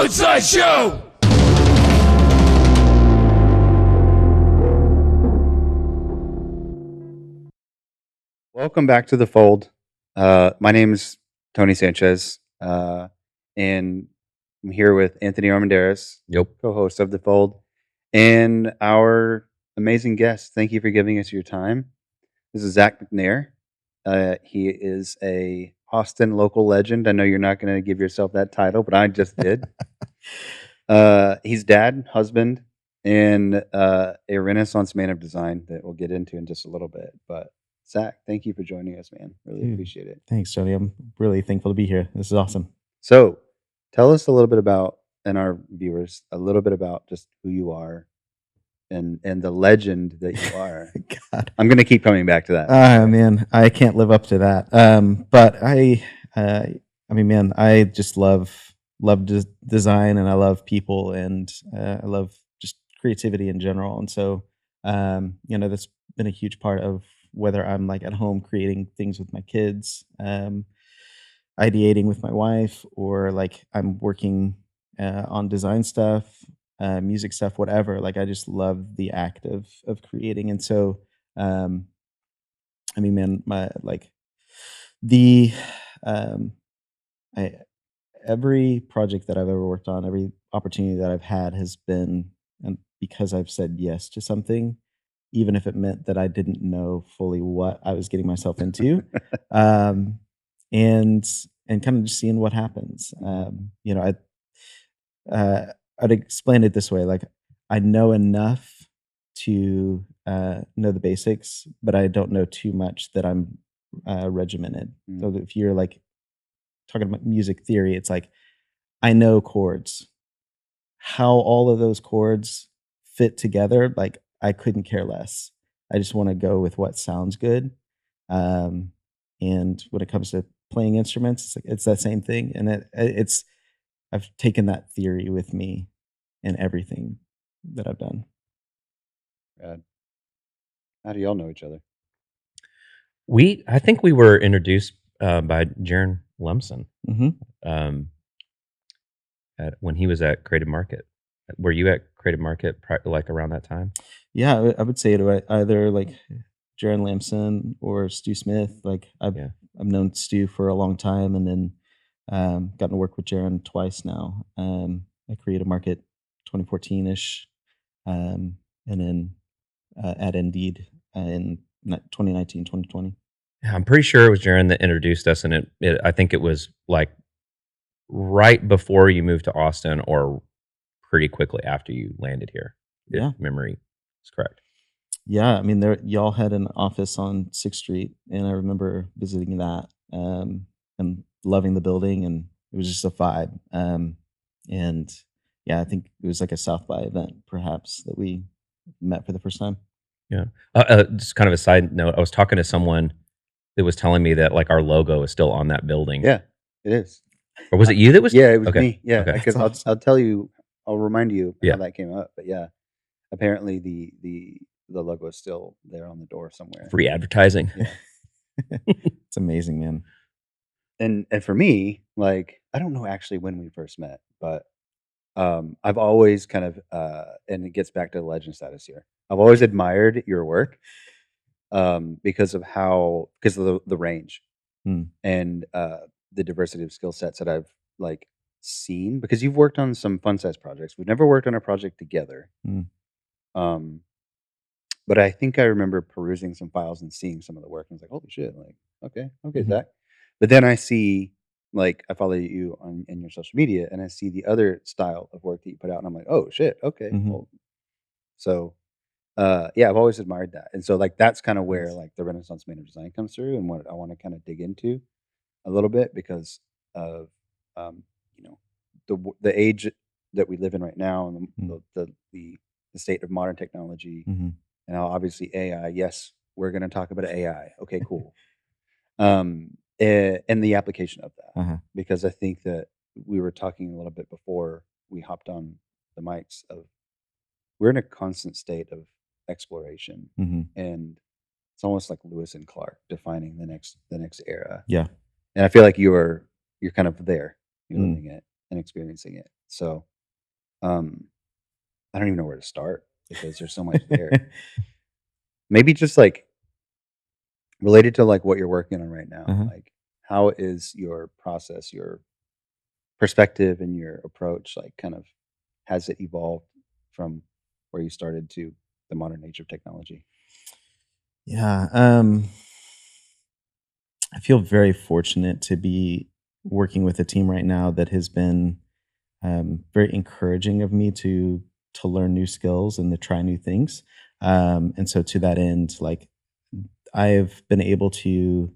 Funsize Show! Welcome back to the fold. My name is Tony Sanchez, and I'm here with Anthony Armendariz, Yep. co-host of the fold, and our amazing guest. Thank you for giving us your time. This is Zach McNair. He is a Austin local legend. I know you're not going to give yourself that title, but I just did. He's dad, husband, and a Renaissance man of design that we'll get into in just a little bit. But Zach, thank you for joining us, man. Really appreciate it. Thanks, Tony. I'm really thankful to be here. This is awesome. So, tell us a little bit about, and our viewers, a little bit about just who you are and the legend that you are. God, I'm going to keep coming back to that. man, I can't live up to that. But I mean, man, I just love design, and I love people, and I love just creativity in general. And so, that's been a huge part of whether I'm like at home creating things with my kids, ideating with my wife, or like I'm working on design stuff, music stuff, whatever. Like I just love the act of creating. And so, I mean, man, my like the I every project that I've ever worked on, every opportunity that I've had has been because I've said yes to something, even if it meant that I didn't know fully what I was getting myself into, and kind of just seeing what happens. I'd explain it this way: like I know enough to know the basics, but I don't know too much that I'm regimented. So if you're like talking about music theory, it's like I know chords. How all of those chords fit together, like I couldn't care less. I just want to go with what sounds good. And when it comes to playing instruments, it's like it's that same thing. And it's I've taken that theory with me in everything that I've done. Rad. How do y'all know each other? I think we were introduced by Jaron Lumsden when he was at Creative Market. Were you at Creative Market like around that time? Yeah, I would say it either like Jaron Lamson or Stu Smith. Like I've known Stu for a long time, and then gotten to work with Jaron twice now. At Creative Market 2014-ish, and then at Indeed in 2019, 2020. Yeah, I'm pretty sure it was Jaron that introduced us, and I think it was like right before you moved to Austin, or pretty quickly after you landed here. If memory is correct. Yeah, I mean, y'all had an office on 6th Street, and I remember visiting that and loving the building, and it was just a vibe. And yeah, I think it was like a South by event, perhaps, that we met for the first time. Yeah. Just kind of a side note, I was talking to someone that was telling me that like our logo is still on that building. Yeah, it is. Or was it you that was? Yeah, it was me. Yeah, Okay. because I'll tell you, I'll remind you how that came up. But yeah, apparently the logo is still there on the door somewhere. Free advertising. Yeah. It's amazing, man. And for me, like I don't know actually when we first met, but I've always kind of and it gets back to the legend status here. I've always admired your work because of the range and the diversity of skill sets that I've like seen, because you've worked on some Funsize projects. We've never worked on a project together. But I think I remember perusing some files and seeing some of the work, and I was like, holy shit, like, okay, Zach. But then I see, like, I follow you in your social media, and I see the other style of work that you put out, and I'm like, oh shit, okay. Well, so yeah, I've always admired that. And so like that's kind of where like the Renaissance man of design comes through, and what I want to kind of dig into a little bit because of the age that we live in right now, and the state of modern technology. And now obviously AI, yes, we're going to talk about AI. Okay, cool. And the application of that, because I think that we were talking a little bit before we hopped on the mics of we're in a constant state of exploration, and it's almost like Lewis and Clark defining the next era. Yeah, and I feel like you're kind of there, you're living it and experiencing it. So, I don't even know where to start because there's so much there. Maybe just like related to like what you're working on right now. Like, how is your process, your perspective, and your approach like kind of has it evolved from where you started to the modern age of technology? Yeah. I feel very fortunate to be working with a team right now that has been very encouraging of me to learn new skills and to try new things. And so to that end, like I've been able to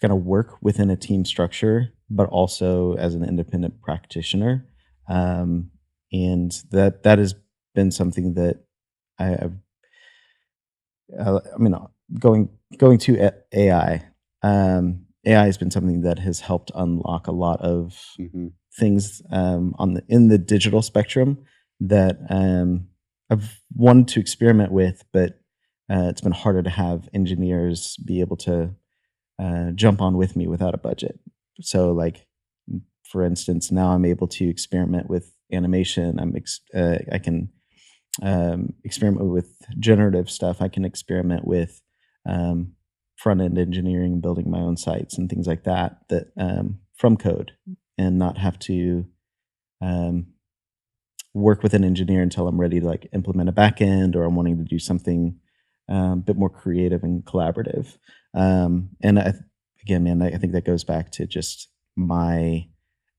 kind of work within a team structure, but also as an independent practitioner. And that has been something that I've I mean, going to AI. AI has been something that has helped unlock a lot of things in the digital spectrum that I've wanted to experiment with, but it's been harder to have engineers be able to jump on with me without a budget. So, like for instance, now I'm able to experiment with animation. I can experiment with generative stuff. I can experiment with front end engineering, building my own sites and things like that. From code, and not have to work with an engineer until I'm ready to like implement a back end, or I'm wanting to do something a bit more creative and collaborative. Again, man, I think that goes back to just my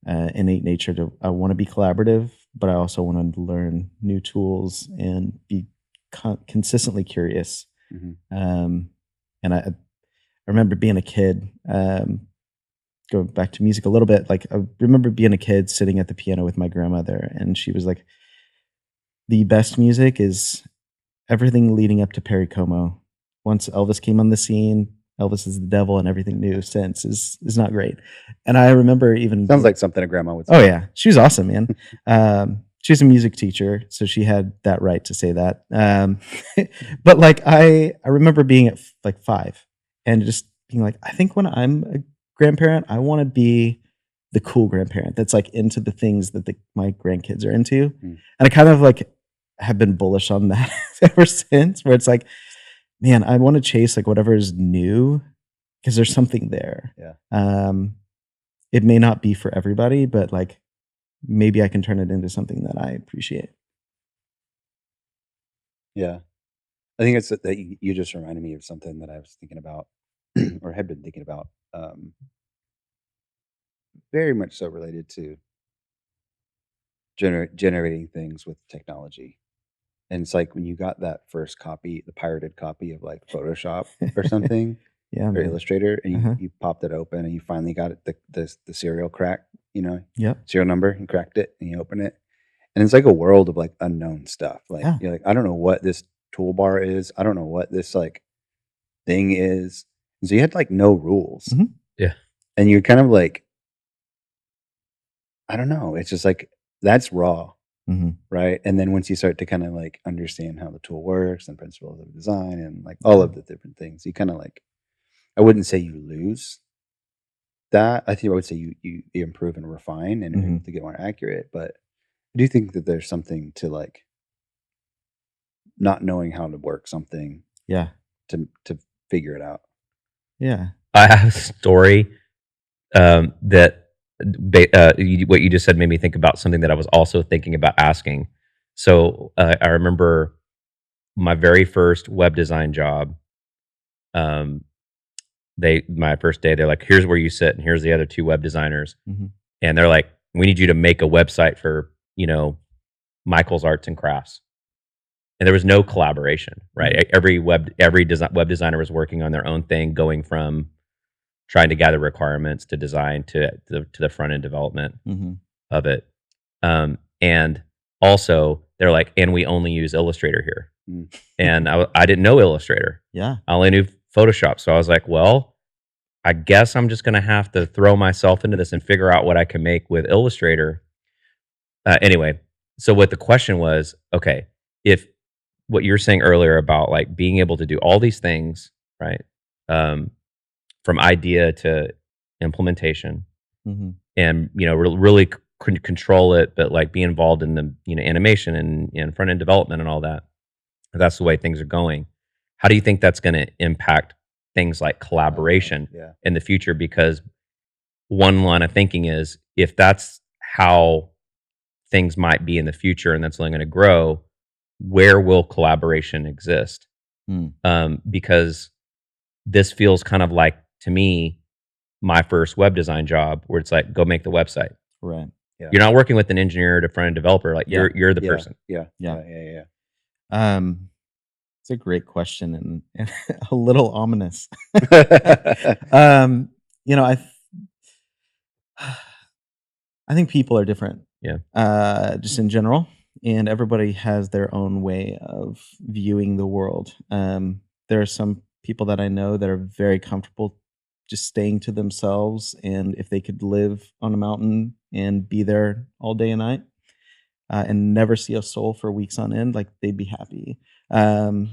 innate nature to I want to be collaborative, but I also want to learn new tools and be consistently curious. And I remember being a kid, going back to music a little bit. Like I remember being a kid sitting at the piano with my grandmother, and she was like, "The best music is everything leading up to Perry Como. Once Elvis came on the scene, Elvis is the devil, and everything new since is not great." And I remember even sounds like something a grandma would say. Oh yeah, she was awesome, man. She's a music teacher, so she had that right to say that. But like I remember being at like 5 and just being like, I think when I'm a grandparent, I want to be the cool grandparent that's like into the things that my grandkids are into. And I kind of like have been bullish on that ever since, where it's like, man, I want to chase like whatever is new because there's something there. Yeah. It may not be for everybody, but like maybe I can turn it into something that I appreciate. Yeah. I think it's that you just reminded me of something that I was thinking about or had been thinking about. Very much so related to generating things with technology. And it's like when you got that first copy, the pirated copy of like Photoshop or something, Yeah, or man. Illustrator, and you popped it open and you finally got it, the serial crack, Yep. serial number, you cracked it and you open it. And it's like a world of like unknown stuff. Like Yeah. you're like, I don't know what this toolbar is. I don't know what this like thing is. And so you had like no rules. Yeah. And you're kind of like, I don't know. It's just like that's raw. Right. And then once you start to kind of like understand how the tool works and principles of design and like all of the different things, you kind of like, I wouldn't say you lose that. I think I would say you improve and refine and are able to get more accurate. But I do think that there's something to like not knowing how to work something. Yeah. To figure it out. Yeah. I have a story that what you just said made me think about something that I was also thinking about asking. So I remember my very first web design job. My first day, they're like, "Here's where you sit, and here's the other 2 web designers," and they're like, "We need you to make a website for Michael's Arts and Crafts." And there was no collaboration, right? Every web designer was working on their own thing, going from trying to gather requirements to design to the front end development of it. And also they're like, and we only use Illustrator here. And I didn't know Illustrator. Yeah. I only knew Photoshop. So I was like, well, I guess I'm just going to have to throw myself into this and figure out what I can make with Illustrator. Anyway, so what the question was, okay, if what you were saying earlier about like being able to do all these things, right? From idea to implementation, and really control it, but like be involved in the animation and front end development and all that. If that's the way things are going. How do you think that's going to impact things like collaboration in the future? Because one line of thinking is, if that's how things might be in the future and that's only going to grow, where will collaboration exist? Because this feels kind of like, to me, my first web design job, where it's like, go make the website. Right. Yeah. You're not working with an engineer to front end developer. Like you're the person. Yeah. It's a great question and a little ominous. I think people are different. Yeah. Just in general, and everybody has their own way of viewing the world. There are some people that I know that are very comfortable just staying to themselves, and if they could live on a mountain and be there all day and night, and never see a soul for weeks on end, like they'd be happy. I'm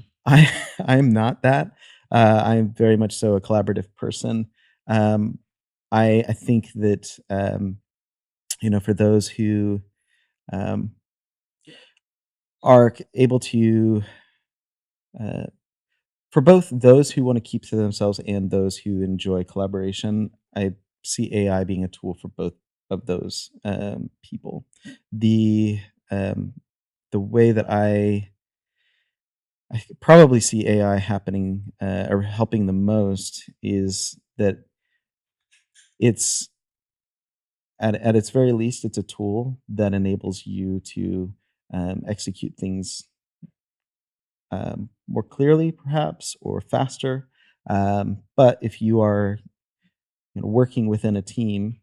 not that. I'm very much so a collaborative person. I think that for those who are able to, for both those who want to keep to themselves and those who enjoy collaboration, I see AI being a tool for both of those people. The way that I probably see AI happening or helping the most is that it's at its very least, it's a tool that enables you to execute things more clearly, perhaps, or faster. But if you are working within a team,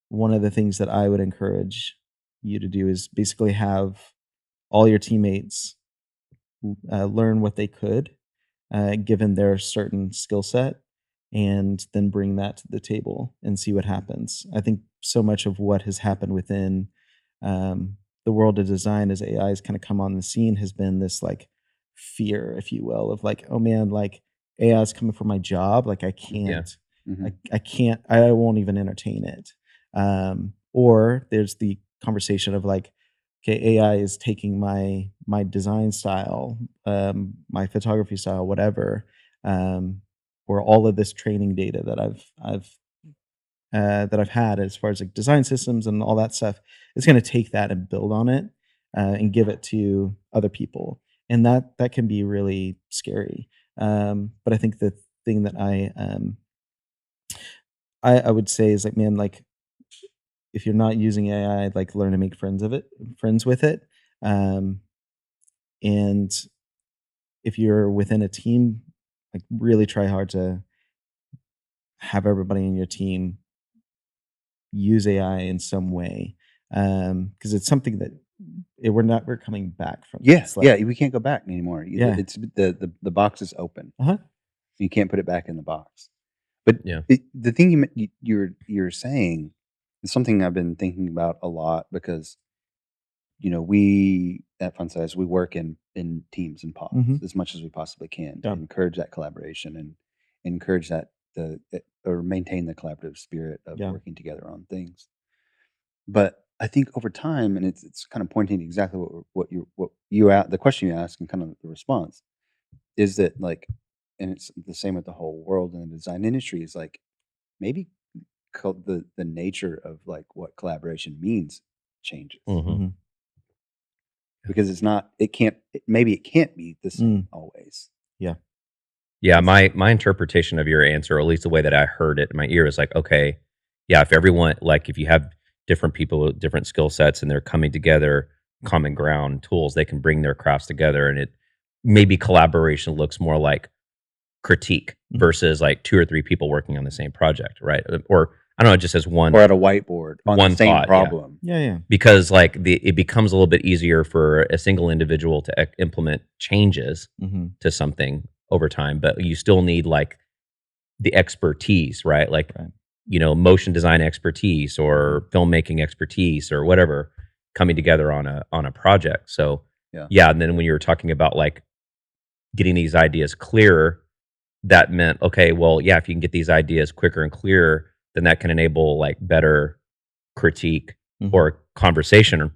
one of the things that I would encourage you to do is basically have all your teammates learn what they could, given their certain skill set, and then bring that to the table and see what happens. I think so much of what has happened within the world of design as AI has kind of come on the scene has been this like fear, if you will, of like, oh man, like AI is coming for my job. Like I can't, I can't, I won't even entertain it. Or there's the conversation of like, okay, AI is taking my design style, my photography style, whatever, or all of this training data that I've had as far as like design systems and all that stuff. It's going to take that and build on it and give it to other people, and that can be really scary. But I think the thing that I would say is like, man, like if you're not using AI, like learn to make friends with it. And if you're within a team, like really try hard to have everybody in your team use AI in some way. Because it's something that we're coming back from. We can't go back anymore. It's the box is open. You can't put it back in the box. But the thing you're saying is something I've been thinking about a lot, because we at Funsize, we work in teams and pods as much as we possibly can to encourage that collaboration and encourage that or maintain the collaborative spirit of working together on things. But I think over time, and it's kind of pointing to exactly what the question you asked and kind of the response is that, like, and it's the same with the whole world in the design industry, is like maybe the nature of like what collaboration means changes. Because it can't be the same always. Yeah, my interpretation of your answer, or at least the way that I heard it in my ear, is like, okay, yeah, if everyone, like if you have different people with different skill sets and they're coming together, common ground tools, they can bring their crafts together, and it maybe collaboration looks more like critique versus like 2 or 3 people working on the same project, right? Or I don't know, just as one, or at a whiteboard on one the same thought, problem. Yeah. Because like it becomes a little bit easier for a single individual to implement changes to something over time, but you still need like the expertise, right? Like, motion design expertise or filmmaking expertise or whatever coming together on a project. So and then when you were talking about like getting these ideas clearer, that meant, okay, well, if you can get these ideas quicker and clearer, then that can enable like better critique or conversation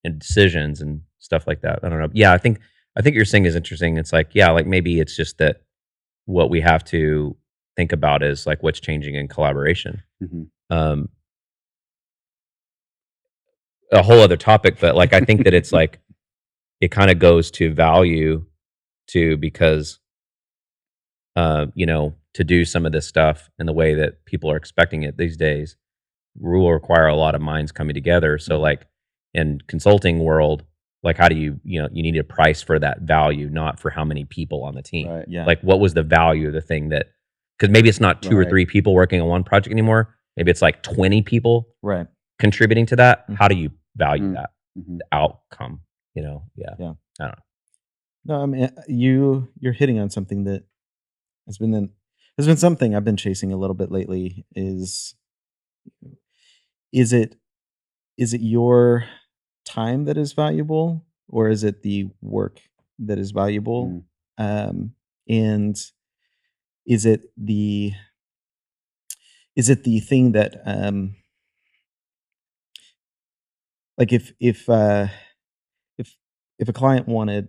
and decisions and stuff like that. I don't know. Yeah, I think you're saying is interesting. It's like, yeah, like maybe it's just that what we have to think about is like what's changing in collaboration. Mm-hmm. A whole other topic, but like I think that it's like it kind of goes to value too, because to do some of this stuff in the way that people are expecting it these days will require a lot of minds coming together. So like in consulting world, like how do you need a price for that value, not for how many people on the team. Right. Yeah. Like what was the value of the thing that, because maybe it's not two or three people working on one project anymore. Maybe it's like 20 people contributing to that. Mm-hmm. How do you value that? Mm-hmm. The outcome, Yeah. I don't know. No, I mean, you're hitting on something that has been something I've been chasing a little bit lately. Is it your time that is valuable, or is it the work that is valuable? And is it the thing that like if a client wanted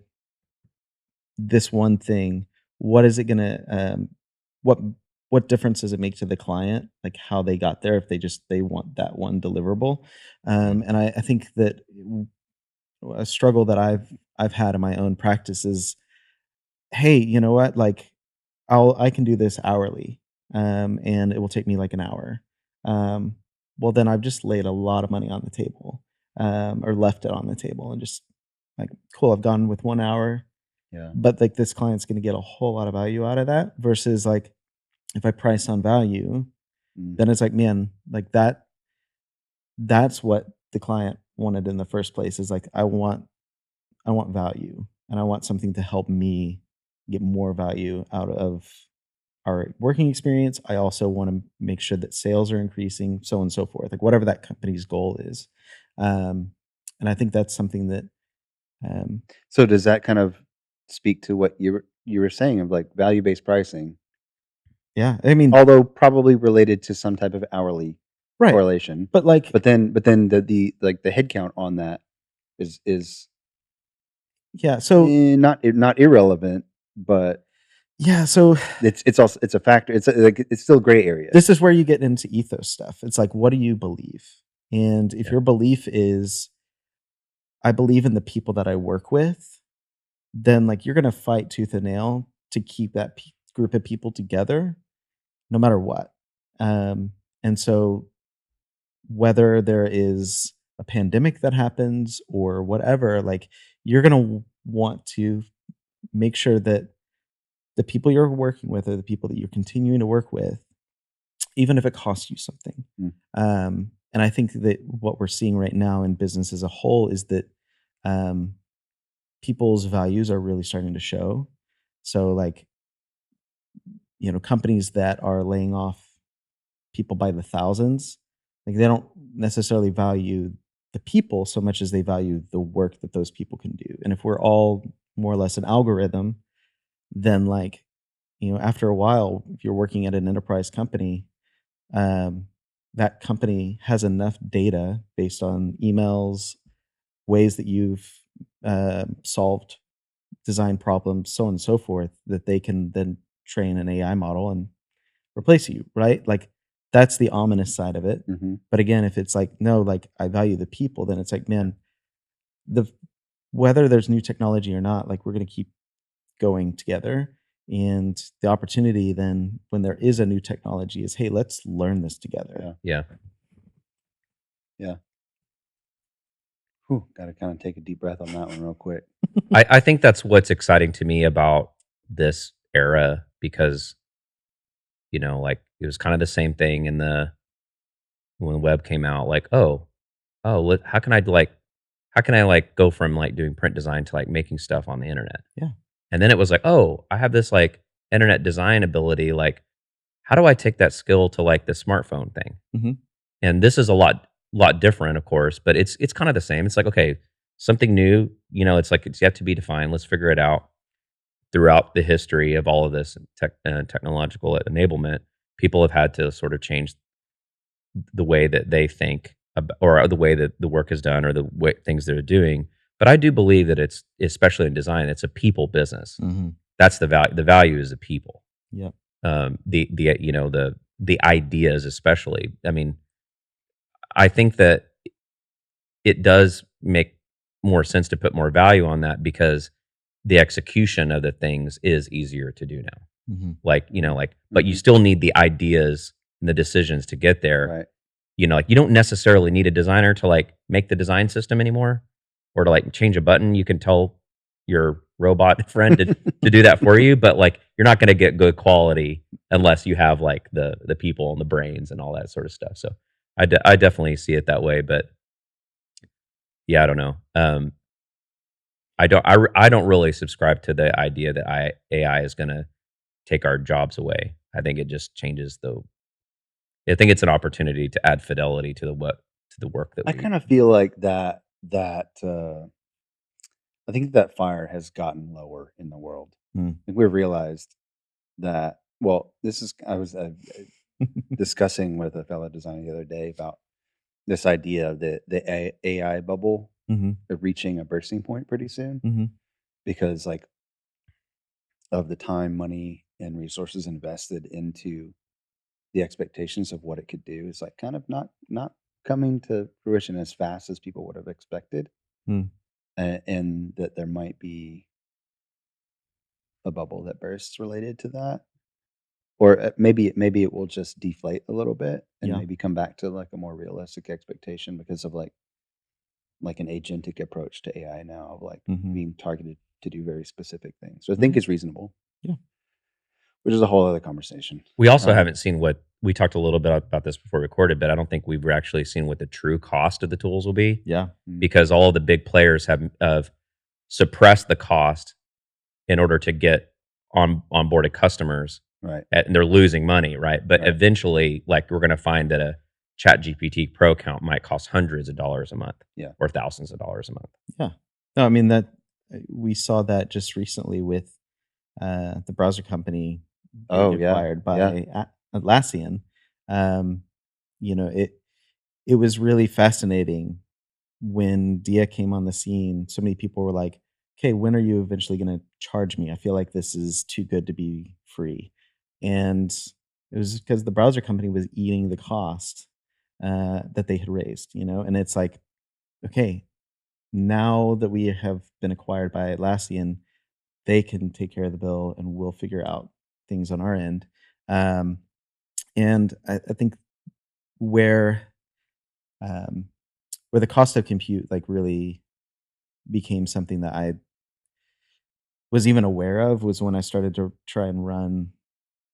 this one thing, what is it gonna what difference does it make to the client, like how they got there, if they want that one deliverable? And I think that a struggle that I've had in my own practice is, hey, you know what? Like I can do this hourly, and it will take me like an hour. Well, then I've just laid a lot of money on the table, or left it on the table, and just like, cool, I've gone with 1 hour. Yeah. But like this client's going to get a whole lot of value out of that, versus like if I price on value, then it's like, man, like that's what the client wanted in the first place, is like, I want value, and I want something to help me get more value out of our working experience. I also want to make sure that sales are increasing, so on and so forth, like whatever that company's goal is. And I think that's something that so does that kind of speak to what you were saying of like value-based pricing? Yeah, I mean, although probably related to some type of hourly correlation, but then the like the head count on that is yeah, so not irrelevant, but so it's also a factor. It's like it's still gray area. This is where you get into ethos stuff. It's like, what do you believe? And if your belief is, I believe in the people that I work with, then like you're gonna fight tooth and nail to keep that group of people together, no matter what. And so whether there is a pandemic that happens or whatever, like you're gonna want to make sure that the people you're working with are the people that you're continuing to work with, even if it costs you something. And I think that what we're seeing right now in business as a whole is that people's values are really starting to show. So like, companies that are laying off people by the thousands, like they don't necessarily value the people so much as they value the work that those people can do. And if we're all more or less an algorithm, then like, after a while, if you're working at an enterprise company, that company has enough data based on emails, ways that you've solved design problems, so on and so forth, that they can then train an AI model and replace you, right? Like that's the ominous side of it. But again, if it's like, no, like I value the people, then it's like, man, whether there's new technology or not, like we're going to keep going together. And the opportunity then when there is a new technology is, hey, let's learn this together. Yeah. Got to kind of take a deep breath on that one real quick. I think that's what's exciting to me about this era, because like it was kind of the same thing when the web came out. Like, how can I like go from like doing print design to like making stuff on the internet? Yeah. And then it was like, I have this like internet design ability. Like, how do I take that skill to like the smartphone thing? And this is a lot different, of course, but it's kind of the same. It's like, okay, something new. It's like it's yet to be defined. Let's figure it out. Throughout the history of all of this technological enablement, people have had to sort of change the way that they think or the way that the work is done or the way things they're doing. But I do believe that it's, especially in design, it's a people business. That's the value. The value is the people. Yep. The you know, the ideas, especially. I mean, I think that it does make more sense to put more value on that because the execution of the things is easier to do now. Like, you know, like, but you still need the ideas and the decisions to get there. Right. You know, like you don't necessarily need a designer to like make the design system anymore or to like change a button. You can tell your robot friend to do that for you, but like you're not going to get good quality unless you have like the people and the brains and all that sort of stuff. So I definitely see it that way, but yeah, I don't know. I don't really subscribe to the idea that AI is going to take our jobs away. I think it just changes I think it's an opportunity to add fidelity to the work that I kind of feel like that I think that fire has gotten lower in the world. I think we've realized that. Well, I was discussing with a fellow designer the other day about this idea of the AI bubble of reaching a bursting point pretty soon because like of the time, money, and resources invested into the expectations of what it could do is like kind of not coming to fruition as fast as people would have expected, and that there might be a bubble that bursts related to that, or maybe it will just deflate a little bit and Yeah. maybe come back to like a more realistic expectation because of like an agentic approach to AI now of like being targeted to do very specific things. So I think it's reasonable. Yeah. Which is a whole other conversation. We also haven't seen what we talked a little bit about this before we recorded, but I don't think we've actually seen what the true cost of the tools will be. Yeah. Because all of the big players have suppressed the cost in order to get onboarded customers, Right. And they're losing money, right? But Right. eventually, like we're going to find that a Chat GPT Pro account might cost hundreds of dollars a month, or thousands of dollars a month. Yeah. No, I mean that we saw that just recently with the browser company being acquired by Atlassian. You know, it was really fascinating when Dia came on the scene. So many people were like, "Okay, when are you eventually going to charge me? I feel like this is too good to be free." And it was because the browser company was eating the cost that they had raised. You know, and it's like, okay, now that we have been acquired by Atlassian, they can take care of the bill and we'll figure out things on our end. Um, and I think where where the cost of compute like really became something that I was even aware of was when I started to try and run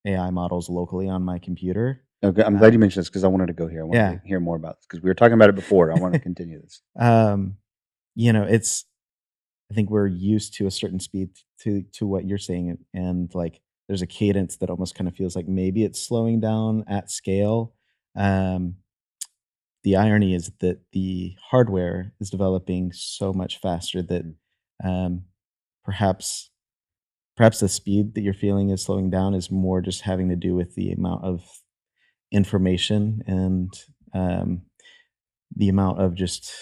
AI models locally on my computer. Okay, I'm glad you mentioned this because I wanted to go here. I wanted to hear more about this because we were talking about it before. I want to continue this. You know, I think we're used to a certain speed to what you're saying, and like there's a cadence that almost kind of feels like maybe it's slowing down at scale. Um, the irony is that the hardware is developing so much faster that um, perhaps the speed that you're feeling is slowing down is more just having to do with the amount of information and the amount of just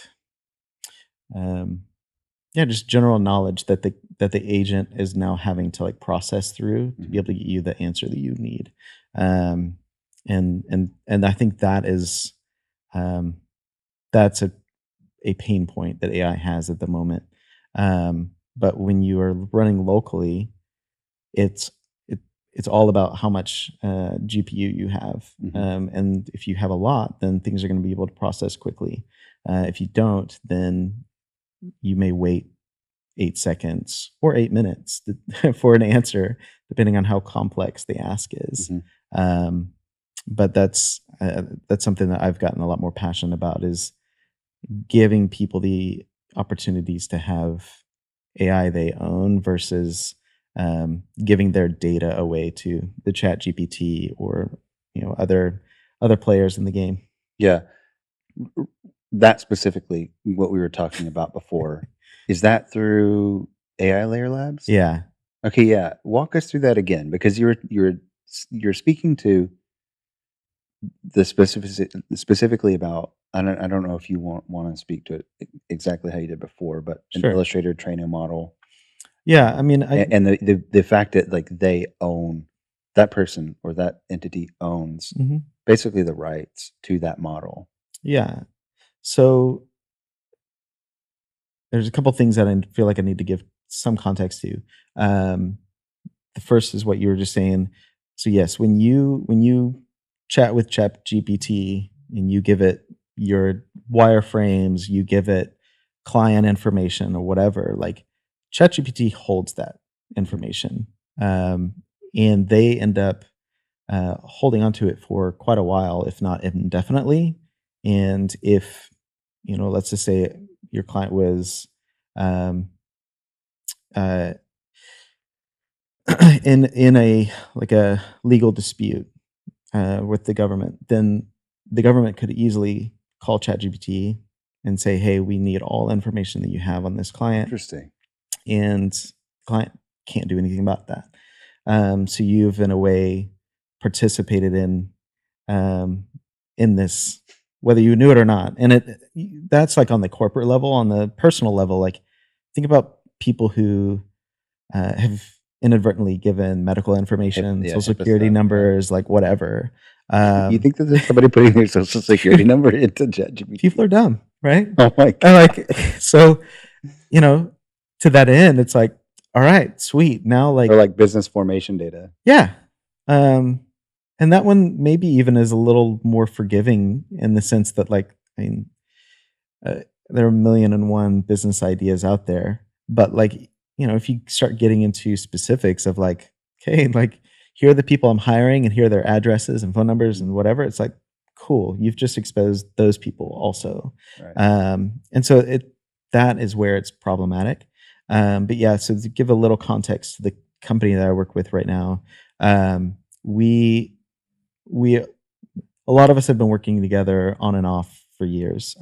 just general knowledge that the agent is now having to like process through to be able to get you the answer that you need. And I think that is that's a pain point that AI has at the moment. But when you are running locally, it's it's all about how much GPU you have. And if you have a lot, then things are going to be able to process quickly. If you don't, then you may wait 8 seconds or 8 minutes for an answer, depending on how complex the ask is. But that's something that I've gotten a lot more passionate about, is giving people the opportunities to have AI they own versus giving their data away to the Chat GPT or other players in the game. Yeah, that specifically, what we were talking about before, is that through AI Layer Labs? Yeah. Okay, yeah. Walk us through that again, because you're speaking to the specifically about, I don't know if you want to speak to it exactly how you did before, but an Sure. illustrator training model. Yeah, I mean, And the fact that like they own, that person or that entity owns Mhm. basically the rights to that model. Yeah. So there's a couple things that I feel like I need to give some context to. The first is what you were just saying. So yes, when you chat with Chat GPT and you give it your wireframes, you give it client information or whatever, like ChatGPT holds that information, um, and they end up holding onto it for quite a while, if not indefinitely. And if let's just say your client was um, uh, in a like a legal dispute with the government, then the government could easily call ChatGPT and say, "Hey, we need all information that you have on this client," Interesting. and the client can't do anything about that. So you've, in a way, participated um, in this, whether you knew it or not. And that's like on the corporate level. On the personal level, like think about people who have inadvertently given medical information, Yeah, social HIPAA security stuff, yeah. numbers, like whatever. You think that there's somebody putting their social security number into ChatGPT? People are dumb, right? Oh my god! And like, so to that end, it's like, all right, sweet. Now, Or like business formation data. yeah. And that one maybe even is a little more forgiving in the sense that, like, I mean, there are 1,000,001 business ideas out there, but like, if you start getting into specifics of like, okay, like here are the people I'm hiring and here are their addresses and phone numbers and whatever, it's like, cool, you've just exposed those people also. Right. And so that is where it's problematic. But yeah, so to give a little context to the company that I work with right now, we a lot of us have been working together on and off for years.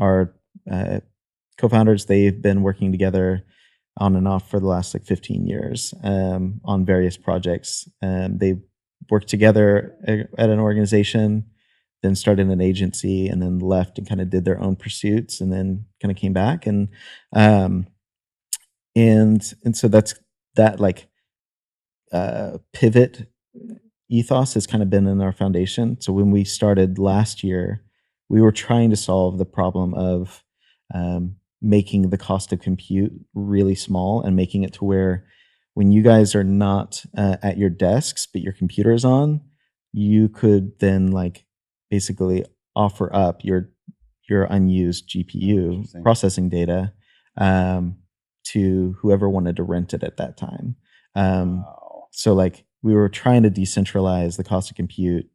Our co-founders, they've been working together on and off for the last like 15 years on various projects. They worked together at an organization, then started an agency, and then left and kind of did their own pursuits, and then kind of came back um, and so that's that like pivot ethos has kind of been in our foundation. So when we started last year, we were trying to solve the problem of making the cost of compute really small and making it to where when you guys are not at your desks but your computer is on, you could then like basically offer up your unused GPU processing data to whoever wanted to rent it at that time. Wow. So like we were trying to decentralize the cost of compute.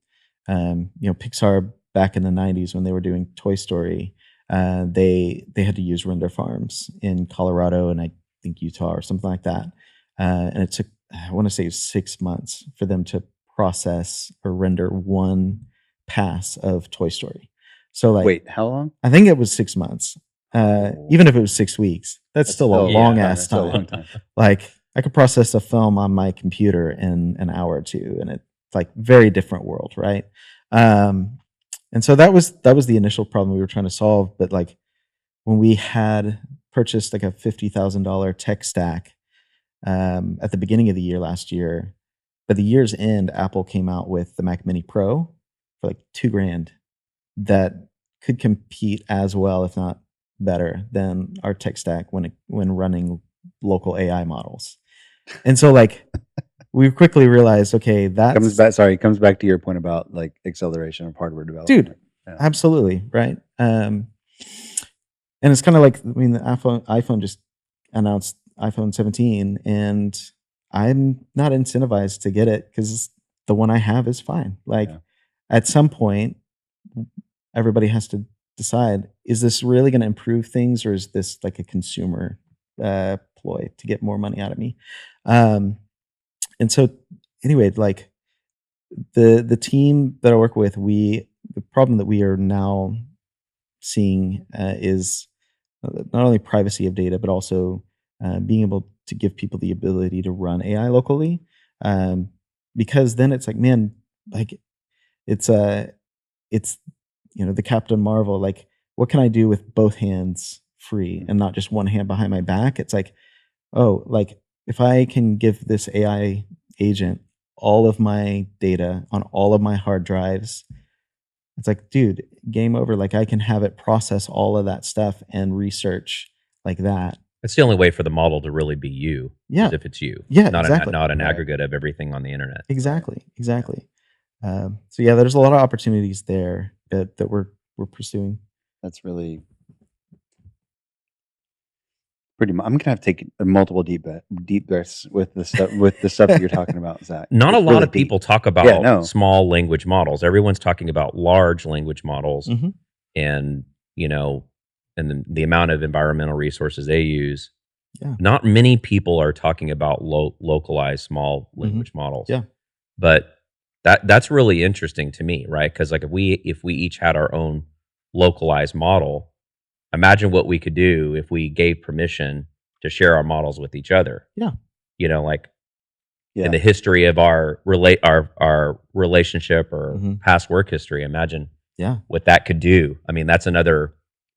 Pixar back in the 90s when they were doing Toy Story, they had to use render farms in Colorado and I think Utah or something like that. And it took, I want to say 6 months for them to process or render one pass of Toy Story. So like, wait, how long? I think it was 6 months. Even if it was 6 weeks, that's still a long ass time. A long time. Like I could process a film on my computer in an hour or two, and it's like very different world, right? And so that was the initial problem we were trying to solve. But like when we had purchased like a $50,000 tech stack at the beginning of the year last year, by the year's end, Apple came out with the Mac Mini Pro for like $2,000 that could compete as well, if not better, than our tech stack when running local AI models. And so like we quickly realized, okay, that comes back to your point about like acceleration of hardware development. Dude, yeah. Absolutely, right? And it's kind of like, I mean, the iPhone just announced iPhone 17, and I'm not incentivized to get it because the one I have is fine. Like at some point, everybody has to decide, is this really going to improve things, or is this like a consumer ploy to get more money out of me? And so anyway, like the team that I work with, the problem that we are now seeing is not only privacy of data, but also being able to give people the ability to run AI locally. Because then it's like, man, like it's the Captain Marvel, like, what can I do with both hands free and not just one hand behind my back? It's like, oh, like, if I can give this AI agent all of my data on all of my hard drives, it's like, dude, game over. Like, I can have it process all of that stuff and research like that. It's the only way for the model to really be you. Yeah. Is if it's you. Yeah, not exactly. Not an Right. aggregate of everything on the internet. Exactly. So yeah, there's a lot of opportunities there that we're pursuing. That's really pretty much. I'm gonna have to take multiple deep breaths with the stuff that you're talking about, Zach. Not It's a lot really of people deep. talk about small language models. Everyone's talking about large language models, Mhm. and and the amount of environmental resources they use. Yeah. Not many people are talking about localized small language models. Yeah. But that's really interesting to me, right? Because like if we each had our own localized model, imagine what we could do if we gave permission to share our models with each other. Yeah. Like in the history of our relationship or past work history, imagine what that could do. I mean, that's another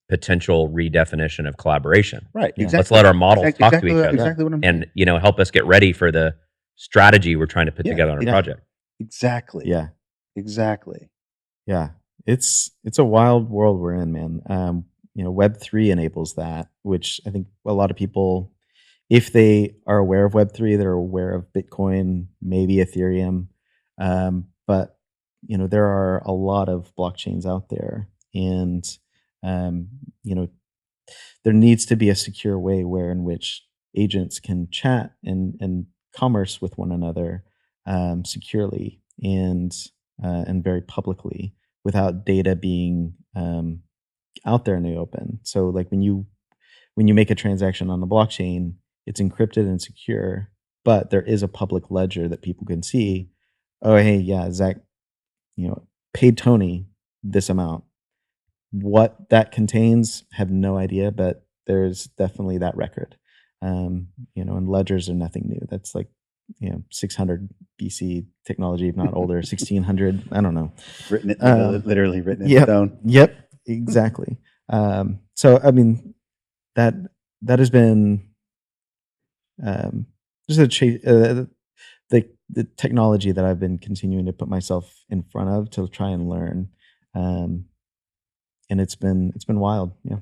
potential redefinition of collaboration. Right. Yeah. Exactly. Let's let our models talk to each other. Exactly what I'm saying. And help us get ready for the strategy we're trying to put together on a project. Exactly. Yeah. Exactly. Yeah. It's a wild world we're in, man. Web3 enables that, which I think a lot of people, if they are aware of Web3, they're aware of Bitcoin, maybe Ethereum. But there are a lot of blockchains out there, and there needs to be a secure way in which agents can chat and commerce with one another securely and very publicly without data being out there in the open. So like when you make a transaction on the blockchain, it's encrypted and secure, but there is a public ledger that people can see. Oh, hey, yeah, Zach, paid Tony this amount. What that contains, have no idea, but there's definitely that record. And ledgers are nothing new. That's like 600 BC technology, if not older, 1600. I don't know. Written it literally written in Yep, stone. Yep, exactly. So I mean, that has been just the technology that I've been continuing to put myself in front of to try and learn. And it's been wild. Yeah.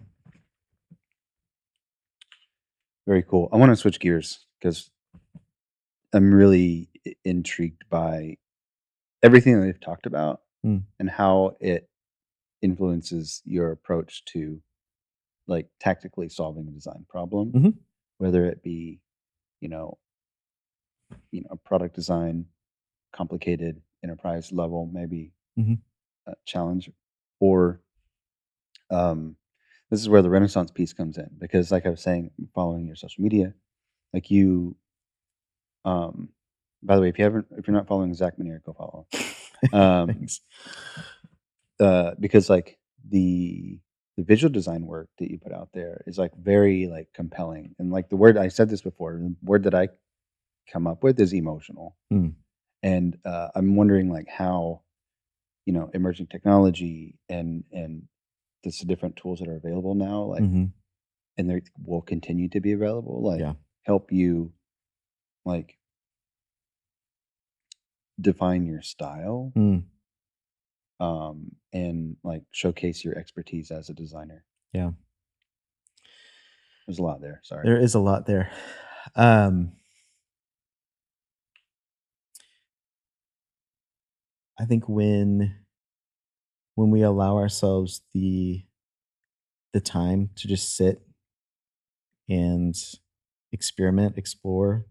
Very cool. I want to switch gears because I'm really intrigued by everything that we've talked about and how it influences your approach to like tactically solving a design problem, whether it be, product design, complicated enterprise level, maybe challenge, or this is where the Renaissance piece comes in, because like I was saying, following your social media, like you, by the way, if you're not following Zach McNair, go follow. Thanks. Because like the visual design work that you put out there is like very like compelling, and like the word, I said this before, the word that I come up with is emotional. And I'm wondering like how emerging technology and the different tools that are available now, like and they will continue to be available, like help you like define your style and like showcase your expertise as a designer. Yeah. There's a lot there. Sorry. There is a lot there. I think when we allow ourselves the time to just sit and experiment, explore,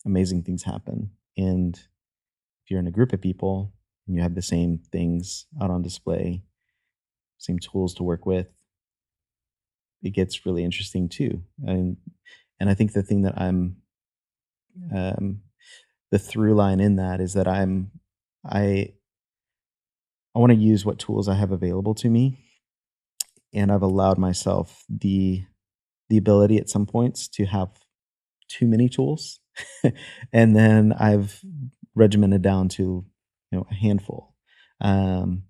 amazing things happen. And if you're in a group of people and you have the same things out on display, same tools to work with, it gets really interesting too. And I think the thing that I'm the through line in that is that I want to use what tools I have available to me, and I've allowed myself the ability at some points to have too many tools, and then I've regimented down to a handful. And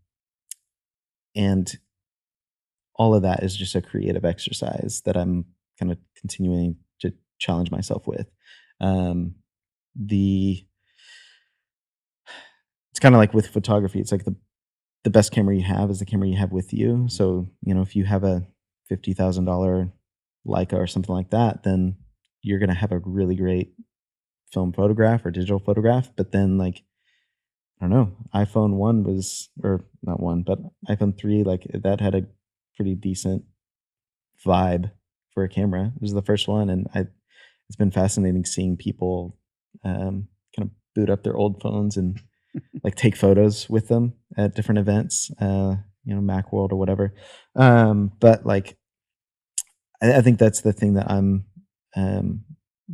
all of that is just a creative exercise that I'm kind of continuing to challenge myself with. The It's kind of like with photography. It's like the best camera you have is the camera you have with you. So, if you have a $50,000 Leica or something like that, then you're going to have a really great film photograph or digital photograph. But then, like, I don't know, iPhone 1 was, or not 1, but iPhone 3, like, that had a pretty decent vibe for a camera. It was the first one. And it's been fascinating seeing people kind of boot up their old phones and like take photos with them at different events, Macworld or whatever. But like, I think that's the thing that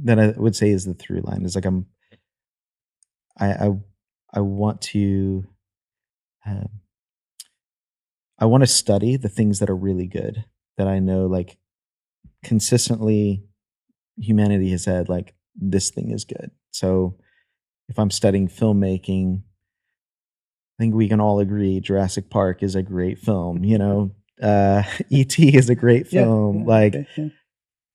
that I would say is the through line is like I want to, um, I want to study the things that are really good that I know, like consistently humanity has said, like, this thing is good. So if I'm studying filmmaking, I think we can all agree Jurassic Park is a great film, E.T. is a great film.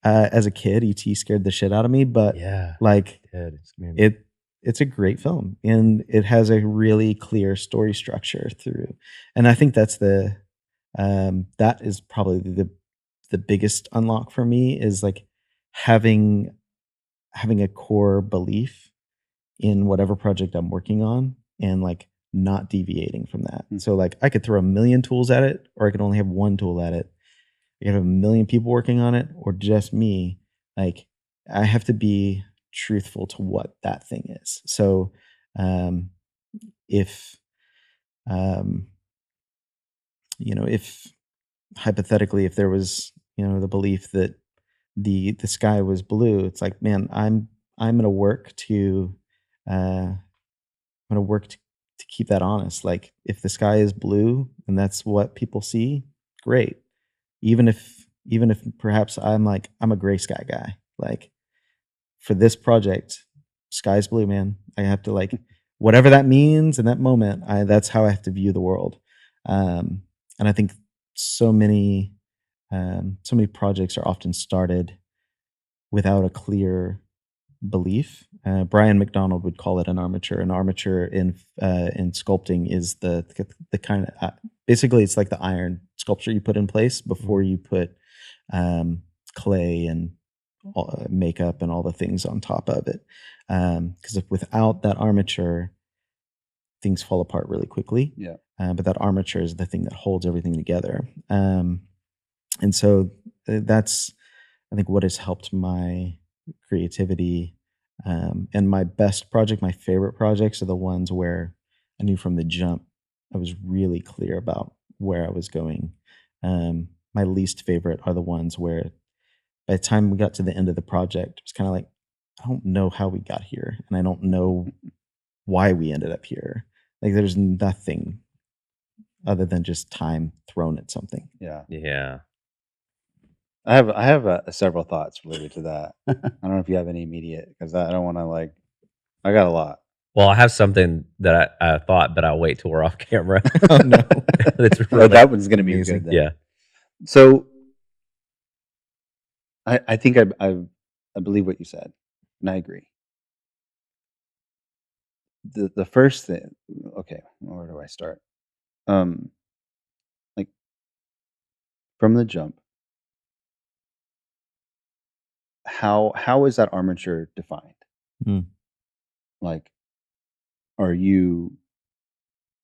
As a kid, E.T. scared the shit out of me, but like it's a great film and it has a really clear story structure through. And I think that's that is probably the biggest unlock for me is like having a core belief in whatever project I'm working on and like not deviating from that. So like I could throw a million tools at it, or I could only have one tool at it. I could have a million people working on it, or just me. Like I have to be truthful to what that thing is. So if if hypothetically, if there was, the belief that the sky was blue, it's like, man, I'm gonna work to to keep that honest. Like if the sky is blue and that's what people see, great. Even if perhaps I'm a gray sky guy. Like for this project, sky's blue, man. I have to like whatever that means in that moment. That's how I have to view the world. And I think so many projects are often started without a clear belief. Brian McDonald would call it an armature. An armature in sculpting is the kind of basically it's like the iron sculpture you put in place before you put clay and makeup and all the things on top of it. Because without that armature, things fall apart really quickly. Yeah. But that armature is the thing that holds everything together. And so that's, I think, what has helped my creativity. And my best project, my favorite projects are the ones where I knew from the jump I was really clear about where I was going. My least favorite are the ones where by the time we got to the end of the project, it was kind of like, I don't know how we got here, and I don't know why we ended up here. Like there's nothing other than just time thrown at something. Yeah. Yeah. I have several thoughts related to that. I don't know if you have any immediate, because I don't want to I got a lot. Well, I have something that I thought, but I'll wait till we're off camera. Oh no, That's Oh, that one's going to be amazing. good then. Yeah. So I think I believe what you said, and I agree. The first thing, okay, where do I start? Like from the jump, how is that armature defined? Mm. Like, are you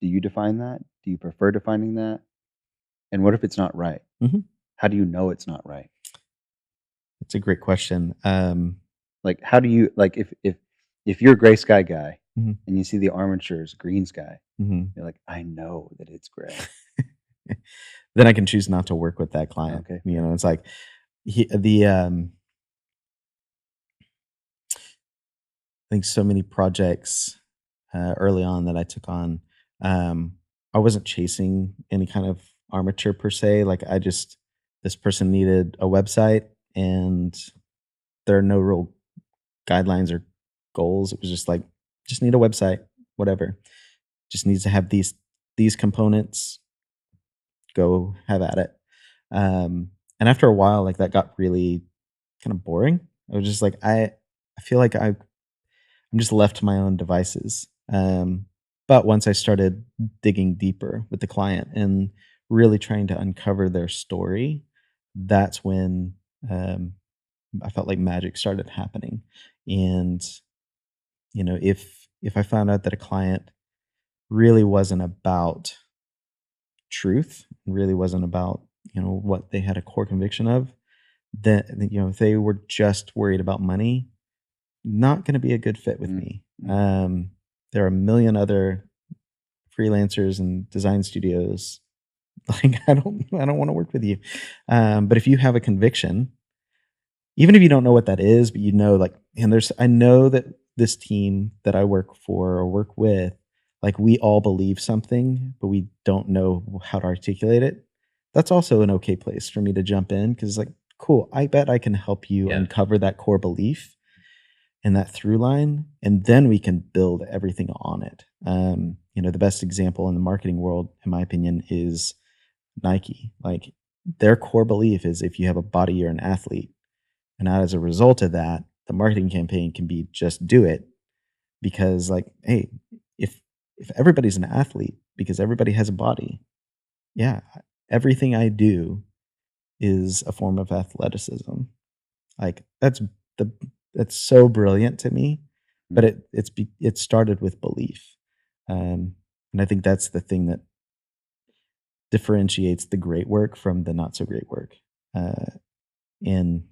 do you define that? Do you prefer defining that? And what if it's not right? Mhm. How do you know it's not right? That's a great question. Like, how do you like if you're a gray sky guy Mhm. and you see the armature's green sky, Mhm. you're like, I know that it's gray. Then I can choose not to work with that client. Okay. It's like I think so many projects early on that I took on, I wasn't chasing any kind of armature per se. Like this person needed a website, and there are no real guidelines or goals. It was just like, just need a website, whatever. just needs to have these components. Go have at it. And after a while, like that got really kind of boring. I was just like, I feel like I'm just left to my own devices. But once I started digging deeper with the client and really trying to uncover their story, that's when I felt like magic started happening. And if I found out that a client really wasn't about truth, really wasn't about what they had a core conviction of, then if they were just worried about money, not going to be a good fit with me. There are a million other freelancers and design studios. Like I don't want to work with you. But if you have a conviction, even if you don't know what that is, but I know that this team that I work for or work with, like we all believe something, but we don't know how to articulate it. That's also an okay place for me to jump in, because like, cool, I bet I can help you uncover that core belief and that through line, and then we can build everything on it. The best example in the marketing world, in my opinion, is Nike. Like their core belief is if you have a body, you're an athlete. And as a result of that, the marketing campaign can be just do it, because like, hey, if everybody's an athlete because everybody has a body, yeah, everything I do is a form of athleticism. Like that's so brilliant to me, but it started with belief, and I think that's the thing that differentiates the great work from the not so great work. And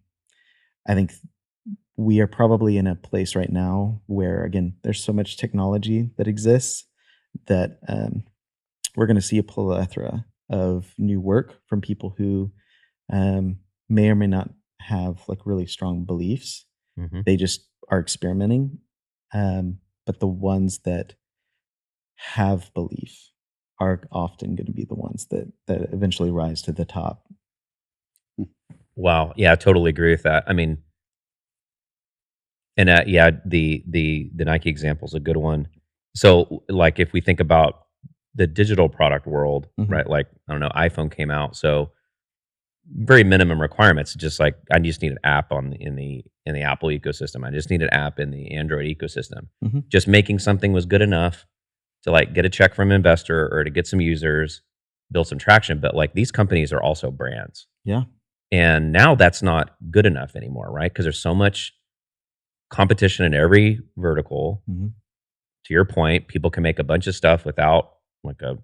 I think we are probably in a place right now where, again, there's so much technology that exists that we're going to see a plethora of new work from people who may or may not have like really strong beliefs. They just are experimenting. But the ones that have belief are often going to be the ones that eventually rise to the top. Wow. Yeah, I totally agree with that. I mean, and the Nike example is a good one. So like if we think about the digital product world, right? Like, I don't know, iPhone came out. So very minimum requirements, just like I just need an app in the Apple ecosystem. I just need an app in the Android ecosystem. Just making something was good enough to like get a check from an investor or to get some users, build some traction. But like these companies are also brands. Yeah. And now that's not good enough anymore, right? Because there's so much competition in every vertical. To your point, people can make a bunch of stuff without like a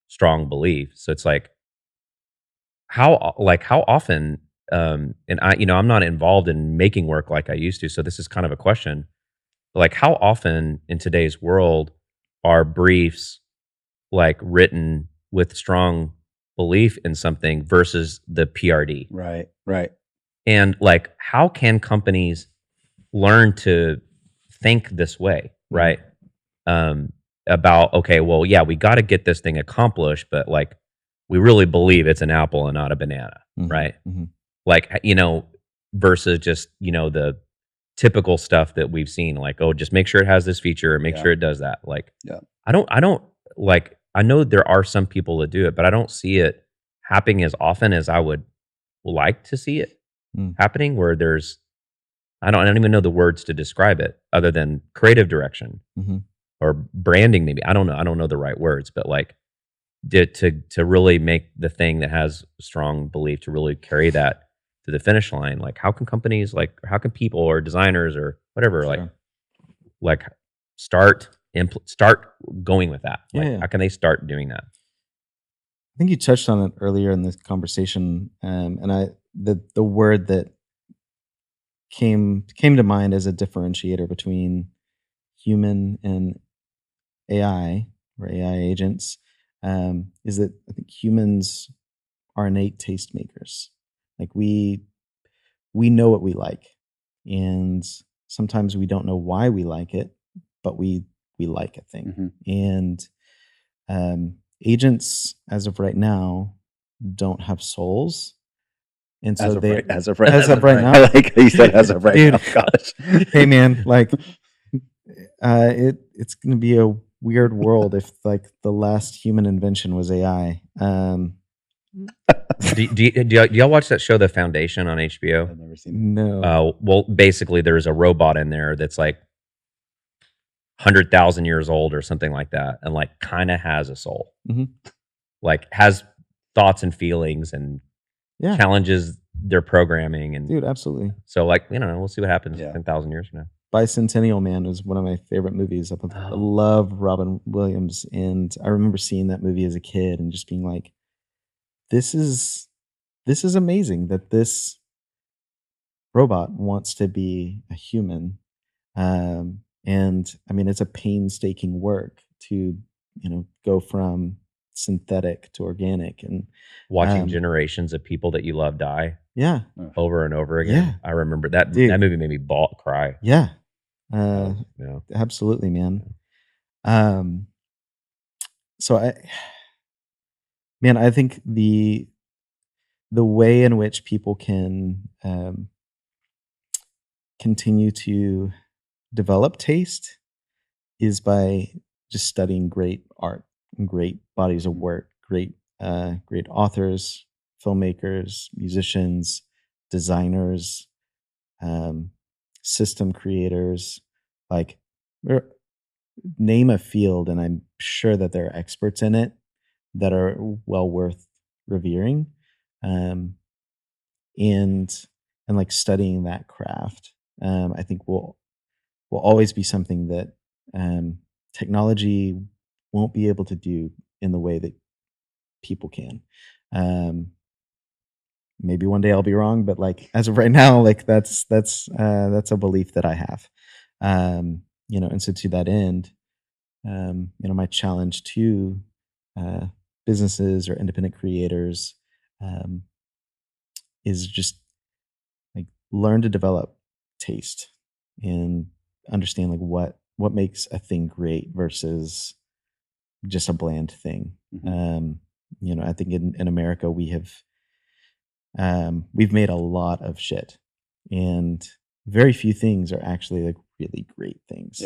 strong belief. So it's like, how often, and I'm not involved in making work like I used to. So this is kind of a question, like how often in today's world are briefs like written with strong belief in something versus the PRD? Right. And like, how can companies learn to think this way, right? About, okay, well, yeah, we got to get this thing accomplished, but like, we really believe it's an apple and not a banana, right? Like, versus just, the typical stuff that we've seen, like, oh, just make sure it has this feature and make sure it does that. Like, I don't like, I know there are some people that do it, but I don't see it happening as often as I would like to see it happening, where there's, I don't even know the words to describe it other than creative direction or branding. Maybe, I don't know the right words, but like to really make the thing that has strong belief, to really carry that to the finish line. Like how can companies, like how can people or designers or whatever, like start going with that? Like how can they start doing that? I think you touched on it earlier in this conversation, and the word that came to mind as a differentiator between human and AI or AI agents is that I think humans are innate tastemakers. Like we know what we like, and sometimes we don't know why we like it, but we like a thing. And agents, as of right now, don't have souls. And so as of right now, I like you said, as of right now, gosh. Hey man, like it's going to be a weird world if like the last human invention was AI. Do y'all watch that show, The Foundation, on HBO? I've never seen it. No. Well, basically, there's a robot in there that's like 100,000 years old or something like that, and like kind of has a soul, like has thoughts and feelings, and challenges their programming. And dude, absolutely. So like, we'll see what happens 10,000 years from now. Bicentennial Man is one of my favorite movies. I love Robin Williams, and I remember seeing that movie as a kid and just being like, this is amazing that this robot wants to be a human. And I mean, it's a painstaking work to, go from synthetic to organic, and watching generations of people that you love die over and over again. Yeah. I remember that. Dude, that movie made me cry. Yeah. Absolutely, man. So I think the way in which people can continue to develop taste is by just studying great art and great bodies of work, great authors, filmmakers, musicians, designers, system creators. Like, name a field, and I'm sure that there are experts in it that are well worth revering. And like studying that craft, I think will always be something that technology won't be able to do in the way that people can. Maybe one day I'll be wrong, but like as of right now, like that's a belief that I have. And so to that end, my challenge to businesses or independent creators is just like learn to develop taste and understand like what makes a thing great versus just a bland thing. I think in America we've made a lot of shit, and very few things are actually like really great things.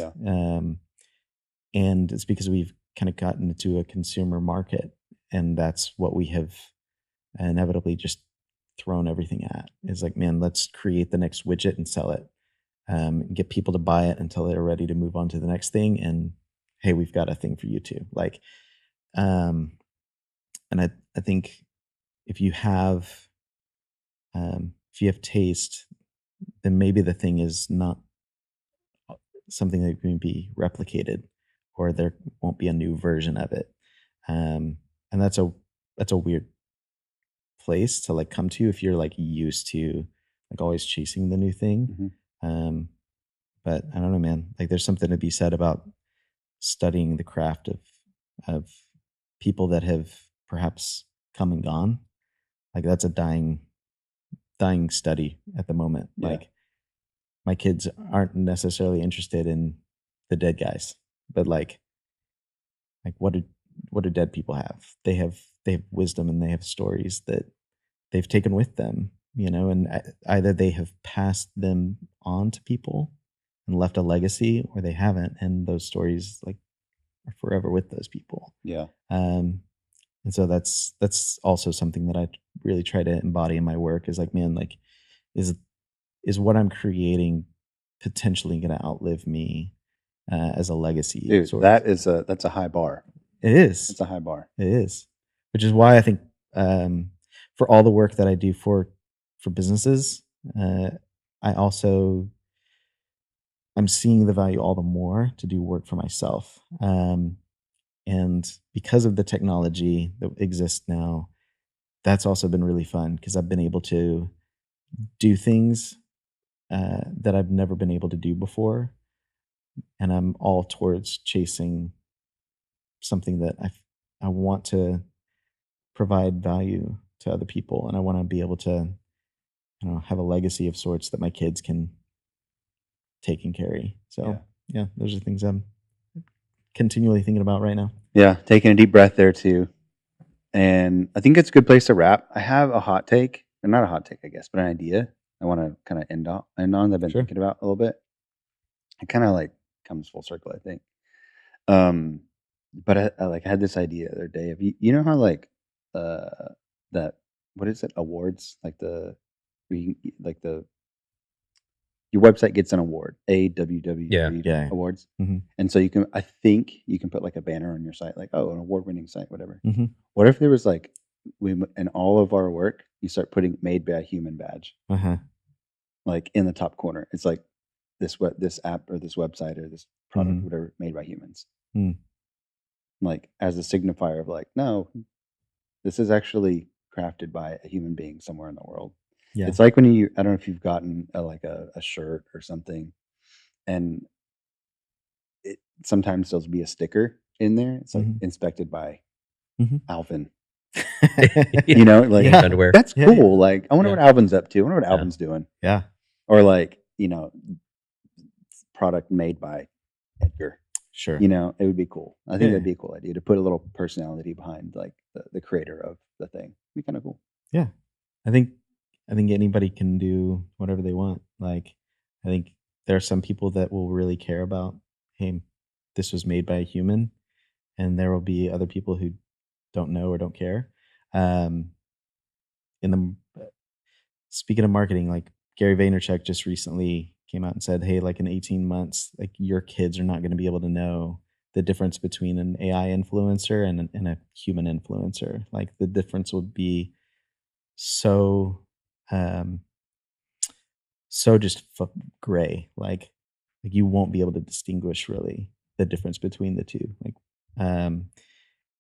And it's because we've kind of gotten into a consumer market, and that's what we have inevitably just thrown everything at. Is like, man, let's create the next widget and sell it, get people to buy it until they're ready to move on to the next thing, and hey, we've got a thing for you too. Like, and I think if you have taste, then maybe the thing is not something that can be replicated, or there won't be a new version of it. And that's a weird place to like come to if you're like used to like always chasing the new thing. But I don't know, man, like there's something to be said about studying the craft of people that have perhaps come and gone. Like that's a dying study at the moment. Like my kids aren't necessarily interested in the dead guys, but like what do dead people have? They have wisdom, and they have stories that they've taken with them, and either they have passed them on to people and left a legacy, or they haven't, and those stories like are forever with those people. And so that's also something that I really try to embody in my work, is like, man, like is what I'm creating potentially going to outlive me as a legacy? Dude, that's a high bar. It is. It's a high bar. It is, which is why I think for all the work that I do for businesses, I'm seeing the value all the more to do work for myself. And because of the technology that exists now, that's also been really fun, because I've been able to do things that I've never been able to do before. And I'm all towards chasing something that I want to provide value to other people, and I want to be able to, have a legacy of sorts that my kids can take and carry. So yeah, those are things I'm continually thinking about right now. Yeah, taking a deep breath there too. And I think it's a good place to wrap. I have a hot take, or not a hot take, I guess, but an idea I want to kind of end on that I've been thinking about a little bit. It kind of like comes full circle, I think. But I like had this idea the other day of you know how like that what is it, awards, like like the your website gets an award, Yeah. Yeah. awards, Mm-hmm. and so I think you can put like a banner on your site, like, oh, an award-winning site, whatever. Mm-hmm. What if there was like in all of our work, you start putting made by a human badge, Uh-huh. like in the top corner. It's like this app or this website or this product, Mm-hmm. whatever, made by humans, Mm. like as a signifier of like, no, this is actually crafted by a human being somewhere in the world. Yeah. It's like when I don't know if you've gotten like a shirt or something, and it sometimes there'll be a sticker in there. It's like Mhm. inspected by Mhm. Alvin. Yeah. You know, like Yeah. Underwear. that's Yeah, cool. yeah. Like I wonder Yeah. what Alvin's up to. I wonder what Yeah. Alvin's doing. Yeah. Or like, you know, product made by Edgar. Sure. You know, it would be cool. I think Yeah. that'd be a cool idea to put a little personality behind like the creator of the thing. It'd be kind of cool. Yeah. I think anybody can do whatever they want. Like, I think there are some people that will really care about, hey, this was made by a human, and there will be other people who don't know or don't care. In the Speaking of marketing, like Gary Vaynerchuk just recently came out and said, hey, like in 18 months, like your kids are not going to be able to know the difference between an AI influencer and a human influencer. Like the difference would be so um so just gray. Like you won't be able to distinguish really the difference between the two. Like and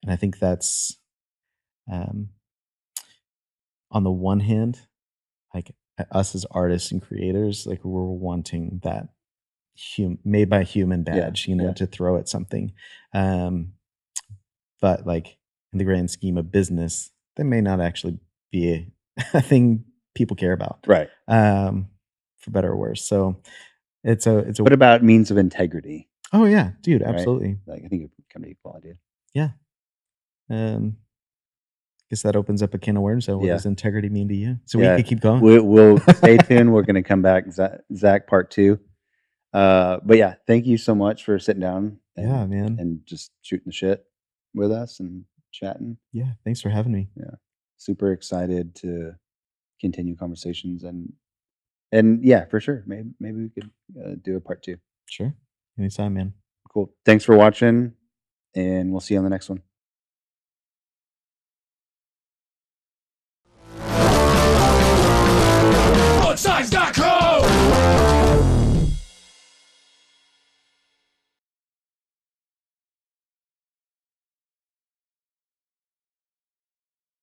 I think that's um on the one hand, like us as artists and creators, like we're wanting that made by a human badge, Yeah. to throw at something. Um, but like in the grand scheme of business, that may not actually be a thing people care about, Right. for better or worse. So it's a What about means of integrity? oh yeah, dude, Right? absolutely, Like I think it would kind of be a cool idea. yeah. Guess that opens up a can of worms. So what Yeah. does integrity mean to you? So we Yeah. could keep going. We'll stay tuned. We're going to come back, Zach part 2. But yeah, thank you so much for sitting down Yeah, man. and just shooting the shit with us and chatting. Yeah, thanks for having me. Yeah. Super excited to continue conversations and yeah, for sure. Maybe we could do a part 2. Sure, anytime, man. Cool. Thanks for watching, and we'll see you on the next one.